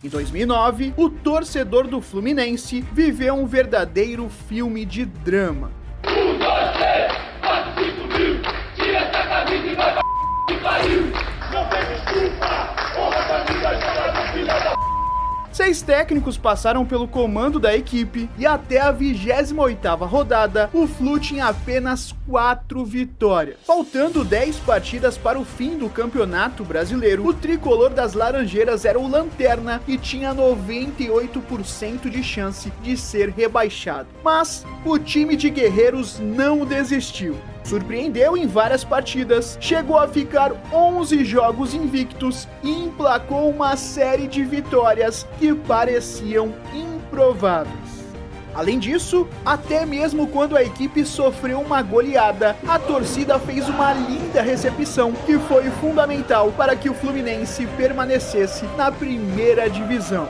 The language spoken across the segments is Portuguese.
Em 2009, o torcedor do Fluminense viveu um verdadeiro filme de drama. 1, 2, 3, 4, 5 mil, tira essa camisa e vai pra que pariu. Não tem desculpa, porra, camisa, joga filha da 6 técnicos passaram pelo comando da equipe e até a 28ª rodada, o Flu tinha apenas 4 vitórias. Faltando 10 partidas para o fim do Campeonato Brasileiro, o tricolor das Laranjeiras era o lanterna e tinha 98% de chance de ser rebaixado. Mas o time de guerreiros não desistiu. Surpreendeu em várias partidas, chegou a ficar 11 jogos invictos e emplacou uma série de vitórias que pareciam improváveis. Além disso, até mesmo quando a equipe sofreu uma goleada, a torcida fez uma linda recepção que foi fundamental para que o Fluminense permanecesse na primeira divisão.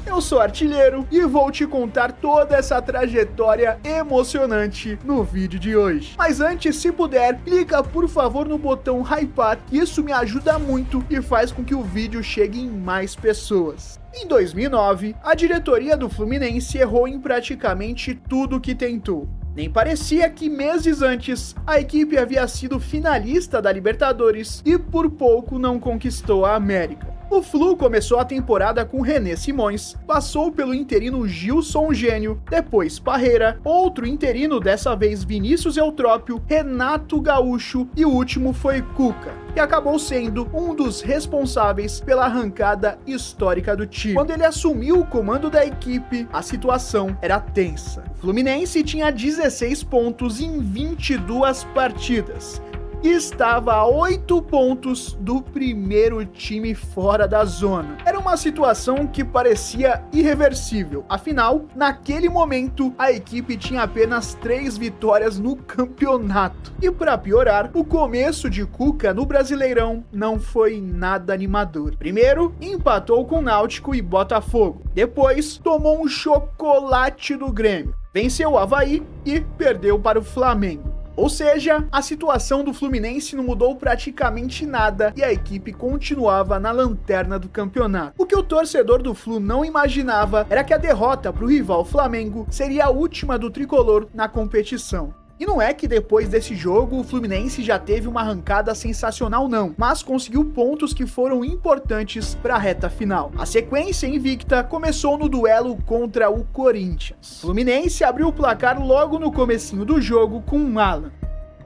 Eu sou Artilheiro e vou te contar toda essa trajetória emocionante no vídeo de hoje. Mas antes, se puder, clica por favor no botão hypar, isso me ajuda muito e faz com que o vídeo chegue em mais pessoas. Em 2009, a diretoria do Fluminense errou em praticamente tudo que tentou. Nem parecia que meses antes, a equipe havia sido finalista da Libertadores e por pouco não conquistou a América. O Flu começou a temporada com René Simões, passou pelo interino Gilson Gênio, depois Parreira, outro interino, dessa vez Vinícius Eutrópio, Renato Gaúcho e o último foi Cuca, que acabou sendo um dos responsáveis pela arrancada histórica do time. Quando ele assumiu o comando da equipe, a situação era tensa. O Fluminense tinha 16 pontos em 22 partidas. E estava a 8 pontos do primeiro time fora da zona. Era uma situação que parecia irreversível, afinal, naquele momento, a equipe tinha apenas 3 vitórias no campeonato. E para piorar, o começo de Cuca no Brasileirão não foi nada animador. Primeiro, empatou com Náutico e Botafogo. Depois, tomou um chocolate do Grêmio. Venceu o Avaí e perdeu para o Flamengo. Ou seja, a situação do Fluminense não mudou praticamente nada e a equipe continuava na lanterna do campeonato. O que o torcedor do Flu não imaginava era que a derrota para o rival Flamengo seria a última do tricolor na competição. E não é que depois desse jogo o Fluminense já teve uma arrancada sensacional não, mas conseguiu pontos que foram importantes para a reta final. A sequência invicta começou no duelo contra o Corinthians. O Fluminense abriu o placar logo no comecinho do jogo com um Alan,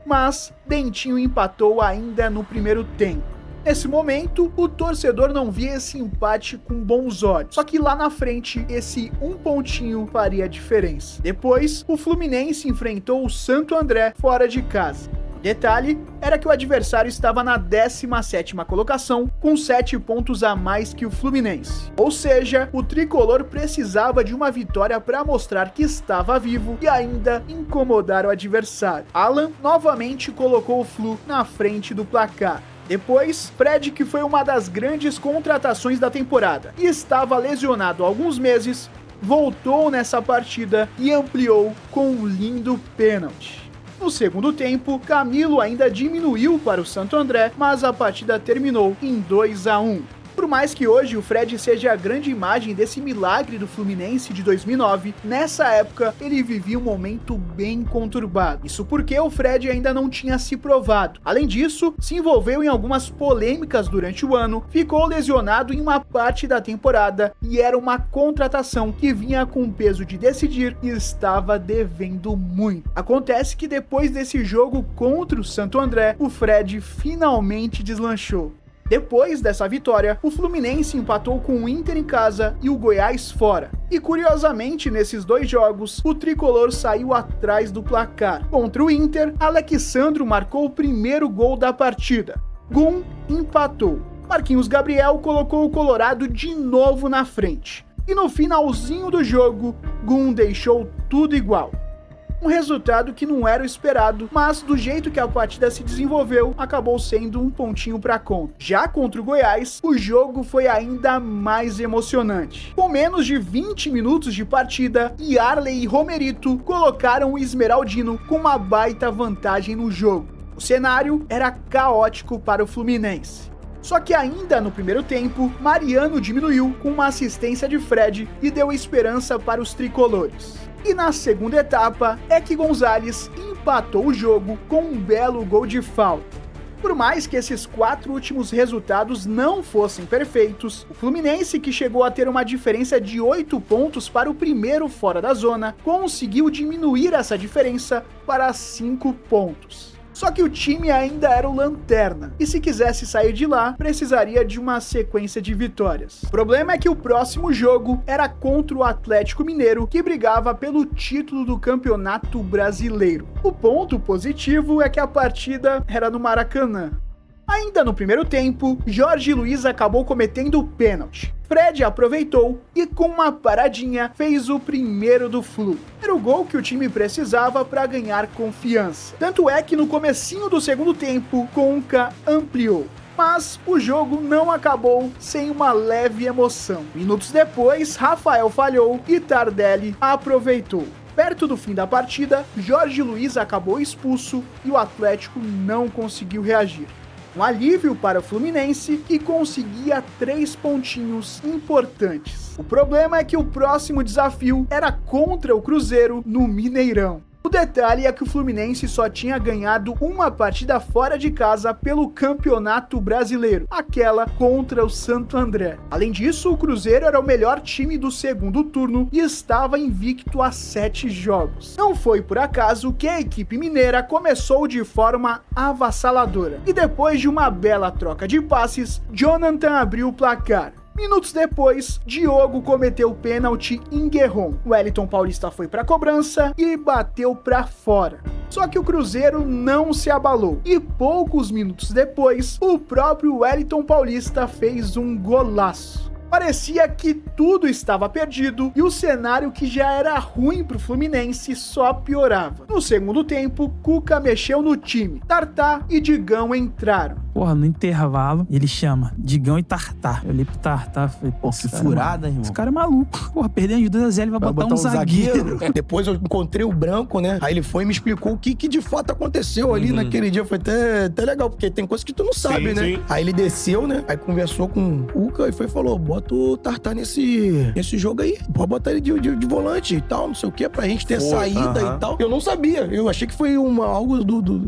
mas Dentinho empatou ainda no primeiro tempo. Nesse momento, o torcedor não via esse empate com bons olhos, só que lá na frente, esse um pontinho faria a diferença. Depois, o Fluminense enfrentou o Santo André fora de casa. O detalhe era que o adversário estava na 17ª colocação, com 7 pontos a mais que o Fluminense. Ou seja, o tricolor precisava de uma vitória para mostrar que estava vivo e ainda incomodar o adversário. Alan novamente colocou o Flu na frente do placar. Depois, Fred, que foi uma das grandes contratações da temporada e estava lesionado há alguns meses, voltou nessa partida e ampliou com um lindo pênalti. No segundo tempo, Camilo ainda diminuiu para o Santo André, mas a partida terminou em 2-1. Por mais que hoje o Fred seja a grande imagem desse milagre do Fluminense de 2009, nessa época ele vivia um momento bem conturbado. Isso porque o Fred ainda não tinha se provado. Além disso, se envolveu em algumas polêmicas durante o ano, ficou lesionado em uma parte da temporada e era uma contratação que vinha com o peso de decidir e estava devendo muito. Acontece que depois desse jogo contra o Santo André, o Fred finalmente deslanchou. Depois dessa vitória, o Fluminense empatou com o Inter em casa e o Goiás fora. E curiosamente, nesses 2 jogos, o tricolor saiu atrás do placar. Contra o Inter, Alexandro marcou o primeiro gol da partida. Gum empatou. Marquinhos Gabriel colocou o Colorado de novo na frente. E no finalzinho do jogo, Gum deixou tudo igual. Um resultado que não era o esperado, mas do jeito que a partida se desenvolveu, acabou sendo um pontinho para conta. Já contra o Goiás, o jogo foi ainda mais emocionante. Com menos de 20 minutos de partida, Yarley e Romerito colocaram o Esmeraldino com uma baita vantagem no jogo. O cenário era caótico para o Fluminense. Só que ainda no primeiro tempo, Mariano diminuiu com uma assistência de Fred e deu esperança para os tricolores. E na segunda etapa, Eck Gonzalez empatou o jogo com um belo gol de falta. Por mais que esses 4 últimos resultados não fossem perfeitos, o Fluminense, que chegou a ter uma diferença de 8 pontos para o primeiro fora da zona, conseguiu diminuir essa diferença para 5 pontos. Só que o time ainda era o lanterna, e se quisesse sair de lá, precisaria de uma sequência de vitórias. O problema é que o próximo jogo era contra o Atlético Mineiro, que brigava pelo título do Campeonato Brasileiro. O ponto positivo é que a partida era no Maracanã. Ainda no primeiro tempo, Jorge Luiz acabou cometendo o pênalti. Fred aproveitou e com uma paradinha fez o primeiro do Flu. Era o gol que o time precisava para ganhar confiança. Tanto é que no comecinho do segundo tempo, Conca ampliou. Mas o jogo não acabou sem uma leve emoção. Minutos depois, Rafael falhou e Tardelli aproveitou. Perto do fim da partida, Jorge Luiz acabou expulso e o Atlético não conseguiu reagir. Um alívio para o Fluminense, que conseguia 3 pontinhos importantes. O problema é que o próximo desafio era contra o Cruzeiro no Mineirão. O detalhe é que o Fluminense só tinha ganhado uma partida fora de casa pelo Campeonato Brasileiro, aquela contra o Santo André. Além disso, o Cruzeiro era o melhor time do segundo turno e estava invicto a 7 jogos. Não foi por acaso que a equipe mineira começou de forma avassaladora. E depois de uma bela troca de passes, Jonathan abriu o placar. Minutos depois, Diogo cometeu o pênalti em Guerron. O Wellington Paulista foi para a cobrança e bateu para fora. Só que o Cruzeiro não se abalou. E poucos minutos depois, o próprio Wellington Paulista fez um golaço. Parecia que tudo estava perdido e o cenário que já era ruim para o Fluminense só piorava. No segundo tempo, Cuca mexeu no time. Tartá e Digão entraram. Porra, no intervalo, ele chama Digão e Tartá. Eu olhei pro Tartá e falei, pô, que furada, irmão. Esse cara é maluco. Porra, perdendo de 2-0, ele vai botar um zagueiro. Depois eu encontrei o Branco, né? Aí ele foi e me explicou o que de fato aconteceu ali naquele dia. Foi até legal, porque tem coisas que tu não sabe, né? Sim. Aí ele desceu, né? Aí conversou com o Cuca e falou, bota o Tartá nesse jogo aí. Pode botar ele de volante e tal, não sei o que, pra gente ter saída e tal. Eu não sabia. Eu achei que foi algo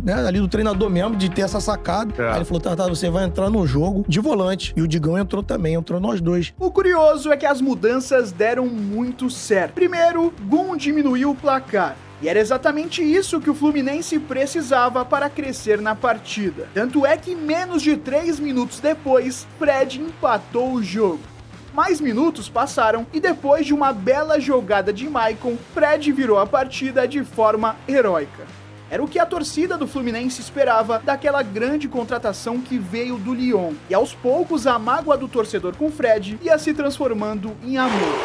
né, ali do treinador mesmo, de ter essa sacada. Aí ele falou, Tartá, você vai entrar no jogo de volante. E o Digão entrou também, entrou nós dois. O curioso é que as mudanças deram muito certo. Primeiro, Gum diminuiu o placar. E era exatamente isso que o Fluminense precisava para crescer na partida. Tanto é que menos de 3 minutos depois, Fred empatou o jogo. Mais minutos passaram e depois de uma bela jogada de Maicon, Fred virou a partida de forma heróica. Era o que a torcida do Fluminense esperava daquela grande contratação que veio do Lyon. E aos poucos a mágoa do torcedor com Fred ia se transformando em amor.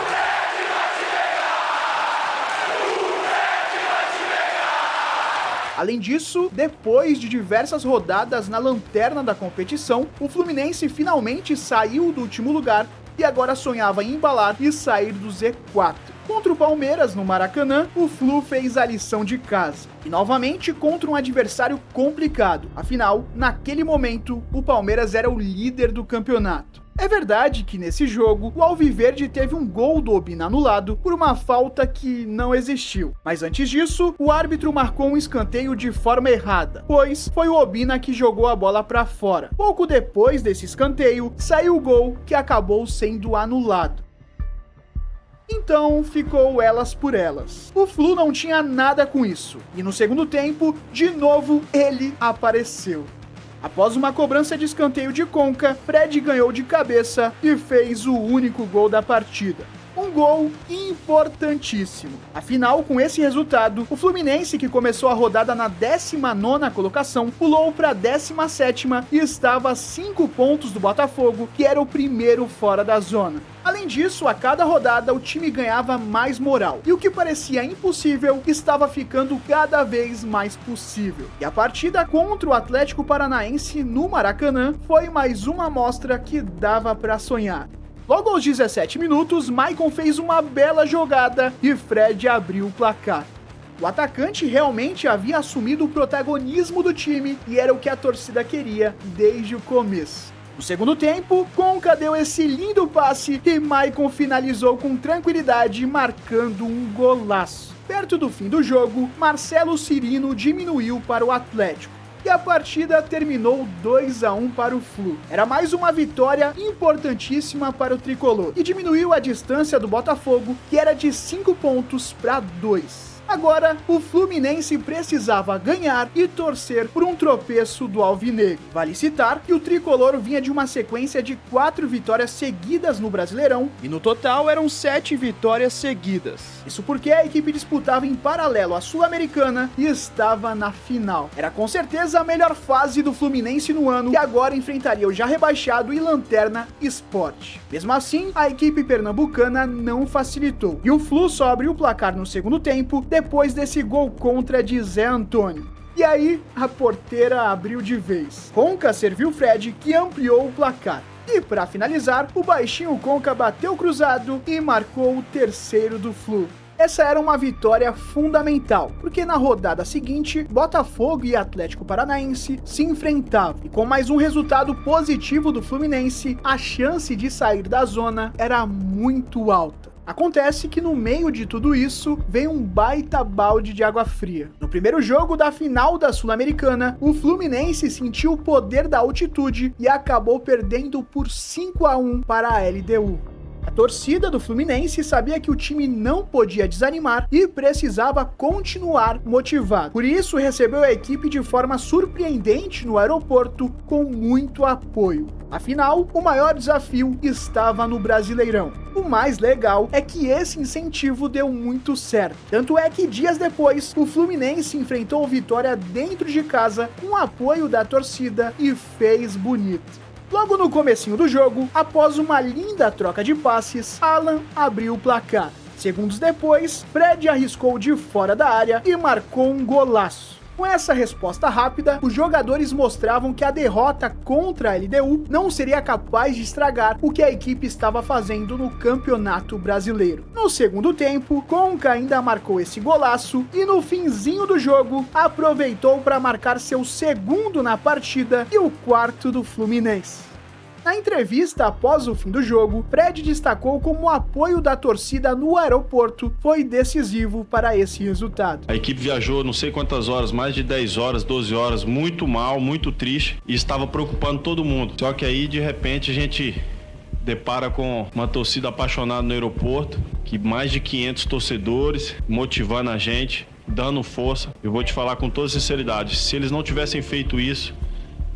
Além disso, depois de diversas rodadas na lanterna da competição, o Fluminense finalmente saiu do último lugar e agora sonhava em embalar e sair do Z4. Contra o Palmeiras, no Maracanã, o Flu fez a lição de casa. E novamente contra um adversário complicado. Afinal, naquele momento, o Palmeiras era o líder do campeonato. É verdade que nesse jogo, o Alviverde teve um gol do Obina anulado por uma falta que não existiu. Mas antes disso, o árbitro marcou um escanteio de forma errada, pois foi o Obina que jogou a bola para fora. Pouco depois desse escanteio, saiu o gol que acabou sendo anulado. Então ficou elas por elas. O Flu não tinha nada com isso. E no segundo tempo, de novo, ele apareceu. Após uma cobrança de escanteio de Conca, Fred ganhou de cabeça e fez o único gol da partida. Um gol importantíssimo. Afinal, com esse resultado, o Fluminense, que começou a rodada na 19ª colocação, pulou para a 17ª e estava a 5 pontos do Botafogo, que era o primeiro fora da zona. Além disso, a cada rodada o time ganhava mais moral, e o que parecia impossível estava ficando cada vez mais possível. E a partida contra o Atlético Paranaense no Maracanã foi mais uma amostra que dava para sonhar. Logo aos 17 minutos, Maicon fez uma bela jogada e Fred abriu o placar. O atacante realmente havia assumido o protagonismo do time e era o que a torcida queria desde o começo. No segundo tempo, Conca deu esse lindo passe e Maicon finalizou com tranquilidade, marcando um golaço. Perto do fim do jogo, Marcelo Cirino diminuiu para o Atlético. E a partida terminou 2-1 para o Flu. Era mais uma vitória importantíssima para o tricolor e diminuiu a distância do Botafogo, que era de 5 pontos para 2. Agora, o Fluminense precisava ganhar e torcer por um tropeço do Alvinegro. Vale citar que o tricolor vinha de uma sequência de 4 vitórias seguidas no Brasileirão e no total eram 7 vitórias seguidas. Isso porque a equipe disputava em paralelo a Sul-Americana e estava na final. Era com certeza a melhor fase do Fluminense no ano, que agora enfrentaria o já rebaixado e lanterna Sport. Mesmo assim, a equipe pernambucana não facilitou e o Flu só abriu o placar no segundo tempo depois desse gol contra de Zé Antônio. E aí, a porteira abriu de vez. Conca serviu Fred, que ampliou o placar. E para finalizar, o baixinho Conca bateu cruzado e marcou o terceiro do Flu. Essa era uma vitória fundamental, porque na rodada seguinte, Botafogo e Atlético Paranaense se enfrentavam. E com mais um resultado positivo do Fluminense, a chance de sair da zona era muito alta. Acontece que no meio de tudo isso, veio um baita balde de água fria. No primeiro jogo da final da Sul-Americana, o Fluminense sentiu o poder da altitude e acabou perdendo por 5-1 para a LDU. A torcida do Fluminense sabia que o time não podia desanimar e precisava continuar motivado. Por isso, recebeu a equipe de forma surpreendente no aeroporto com muito apoio. Afinal, o maior desafio estava no Brasileirão. O mais legal é que esse incentivo deu muito certo. Tanto é que dias depois, o Fluminense enfrentou o Vitória dentro de casa com o apoio da torcida e fez bonito. Logo no comecinho do jogo, após uma linda troca de passes, Alan abriu o placar. Segundos depois, Fred arriscou de fora da área e marcou um golaço. Com essa resposta rápida, os jogadores mostravam que a derrota contra a LDU não seria capaz de estragar o que a equipe estava fazendo no Campeonato Brasileiro. No segundo tempo, Conca ainda marcou esse golaço e no finzinho do jogo, aproveitou para marcar seu segundo na partida e o quarto do Fluminense. Na entrevista após o fim do jogo, Fred destacou como o apoio da torcida no aeroporto foi decisivo para esse resultado. A equipe viajou não sei quantas horas, mais de 10 horas, 12 horas, muito mal, muito triste e estava preocupando todo mundo. Só que aí, de repente, a gente depara com uma torcida apaixonada no aeroporto, que mais de 500 torcedores motivando a gente, dando força. Eu vou te falar com toda sinceridade, se eles não tivessem feito isso,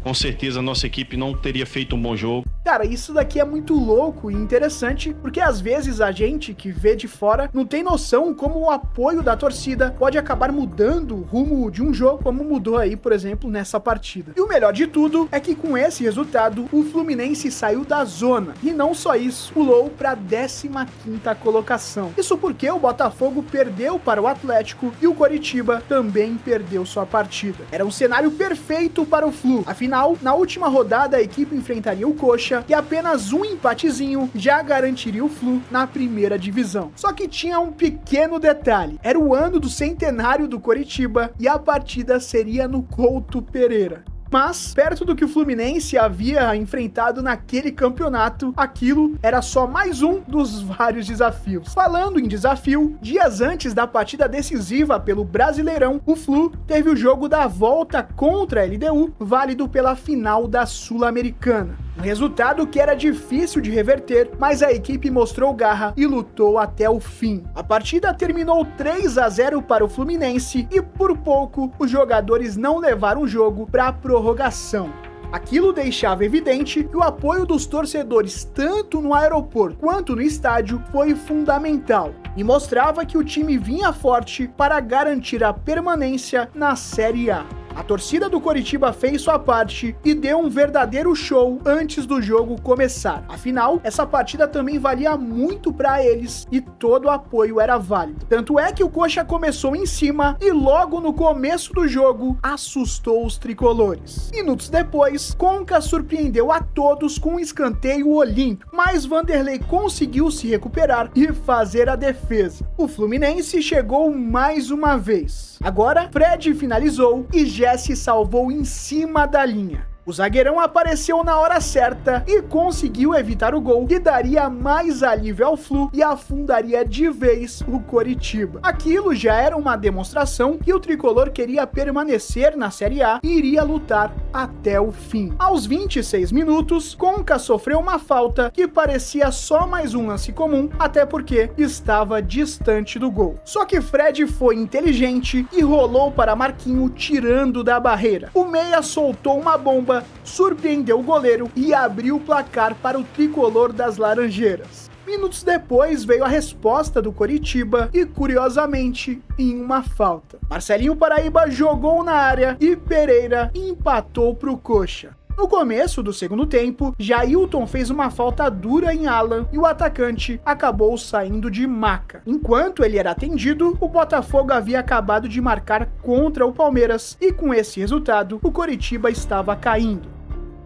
com certeza a nossa equipe não teria feito um bom jogo. Cara, isso daqui é muito louco e interessante, porque às vezes a gente que vê de fora não tem noção como o apoio da torcida pode acabar mudando o rumo de um jogo, como mudou aí, por exemplo, nessa partida. E o melhor de tudo é que com esse resultado, o Fluminense saiu da zona. E não só isso, pulou para a 15ª colocação. Isso porque o Botafogo perdeu para o Atlético e o Coritiba também perdeu sua partida. Era um cenário perfeito para o Flu. Afinal, na última rodada a equipe enfrentaria o Coxa e apenas um empatezinho já garantiria o Flu na primeira divisão. Só que tinha um pequeno detalhe, era o ano do centenário do Coritiba e a partida seria no Couto Pereira. Mas, perto do que o Fluminense havia enfrentado naquele campeonato, aquilo era só mais um dos vários desafios. Falando em desafio, dias antes da partida decisiva pelo Brasileirão, o Flu teve o jogo da volta contra a LDU, válido pela final da Sul-Americana. Um resultado que era difícil de reverter, mas a equipe mostrou garra e lutou até o fim. A partida terminou 3-0 para o Fluminense e por pouco os jogadores não levaram o jogo para a prorrogação. Aquilo deixava evidente que o apoio dos torcedores tanto no aeroporto quanto no estádio foi fundamental e mostrava que o time vinha forte para garantir a permanência na Série A. A torcida do Coritiba fez sua parte e deu um verdadeiro show antes do jogo começar. Afinal, essa partida também valia muito para eles e todo o apoio era válido. Tanto é que o Coxa começou em cima e logo no começo do jogo assustou os tricolores. Minutos depois, Conca surpreendeu a todos com um escanteio olímpico, mas Vanderlei conseguiu se recuperar e fazer a defesa. O Fluminense chegou mais uma vez. Agora, Fred finalizou e Jesse salvou em cima da linha. O zagueirão apareceu na hora certa e conseguiu evitar o gol, que daria mais alívio ao Flu e afundaria de vez o Coritiba. Aquilo já era uma demonstração que o tricolor queria permanecer na Série A e iria lutar até o fim. Aos 26 minutos, Conca sofreu uma falta que parecia só mais um lance comum, até porque estava distante do gol. Só que Fred foi inteligente e rolou para Marquinho tirando da barreira. O meia soltou uma bomba, surpreendeu o goleiro e abriu o placar para o tricolor das Laranjeiras. Minutos depois veio a resposta do Coritiba e, curiosamente, em uma falta. Marcelinho Paraíba jogou na área e Pereira empatou para o Coxa. No começo do segundo tempo, Jailton fez uma falta dura em Alan e o atacante acabou saindo de maca. Enquanto ele era atendido, o Botafogo havia acabado de marcar contra o Palmeiras e com esse resultado, o Coritiba estava caindo.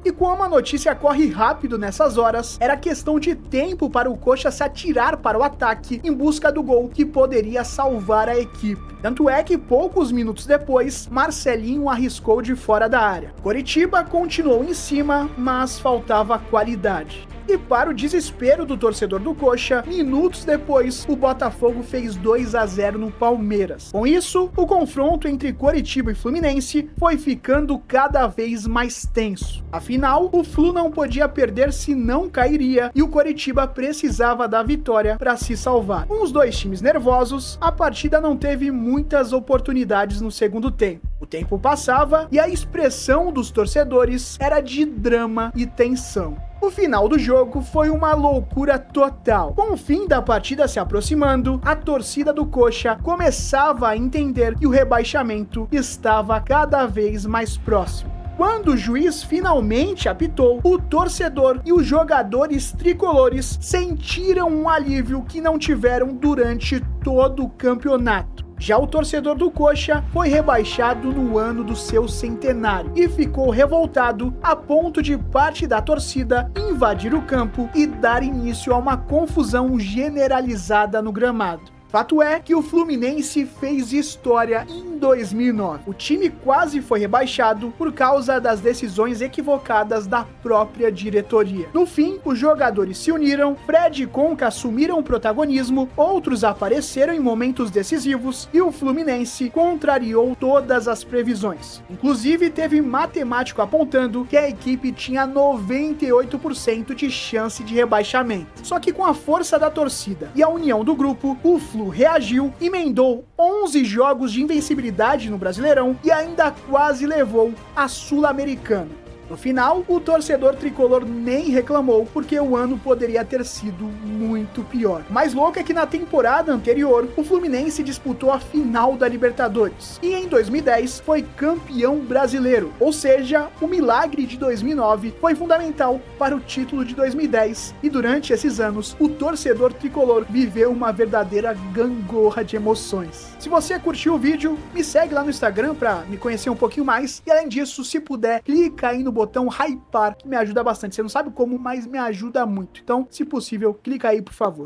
E como a notícia corre rápido nessas horas, era questão de tempo para o Coxa se atirar para o ataque em busca do gol que poderia salvar a equipe. Tanto é que poucos minutos depois, Marcelinho arriscou de fora da área. Coritiba continuou em cima, mas faltava qualidade. E para o desespero do torcedor do Coxa, minutos depois, o Botafogo fez 2-0 no Palmeiras. Com isso, o confronto entre Coritiba e Fluminense foi ficando cada vez mais tenso. Afinal, o Flu não podia perder se não cairia e o Coritiba precisava da vitória para se salvar. Com os dois times nervosos, a partida não teve muitas oportunidades no segundo tempo. O tempo passava e a expressão dos torcedores era de drama e tensão. O final do jogo foi uma loucura total. Com o fim da partida se aproximando, a torcida do Coxa começava a entender que o rebaixamento estava cada vez mais próximo. Quando o juiz finalmente apitou, o torcedor e os jogadores tricolores sentiram um alívio que não tiveram durante todo o campeonato. Já o torcedor do Coxa foi rebaixado no ano do seu centenário e ficou revoltado a ponto de parte da torcida invadir o campo e dar início a uma confusão generalizada no gramado. Fato é que o Fluminense fez história em 2009. O time quase foi rebaixado por causa das decisões equivocadas da própria diretoria. No fim, os jogadores se uniram, Fred e Conca assumiram o protagonismo, outros apareceram em momentos decisivos e o Fluminense contrariou todas as previsões. Inclusive, teve matemático apontando que a equipe tinha 98% de chance de rebaixamento. Só que com a força da torcida e a união do grupo, o Flu reagiu, emendou 11 jogos de invencibilidade no Brasileirão e ainda quase levou a Sul-Americana. No final, o torcedor tricolor nem reclamou, porque o ano poderia ter sido muito pior. O mais louco é que na temporada anterior, o Fluminense disputou a final da Libertadores e em 2010 foi campeão brasileiro, ou seja, o milagre de 2009 foi fundamental para o título de 2010 e durante esses anos, o torcedor tricolor viveu uma verdadeira gangorra de emoções. Se você curtiu o vídeo, me segue lá no Instagram para me conhecer um pouquinho mais e além disso, se puder, clica aí no botão hypar, que me ajuda bastante. Você não sabe como, mas me ajuda muito. Então, se possível, clica aí, por favor.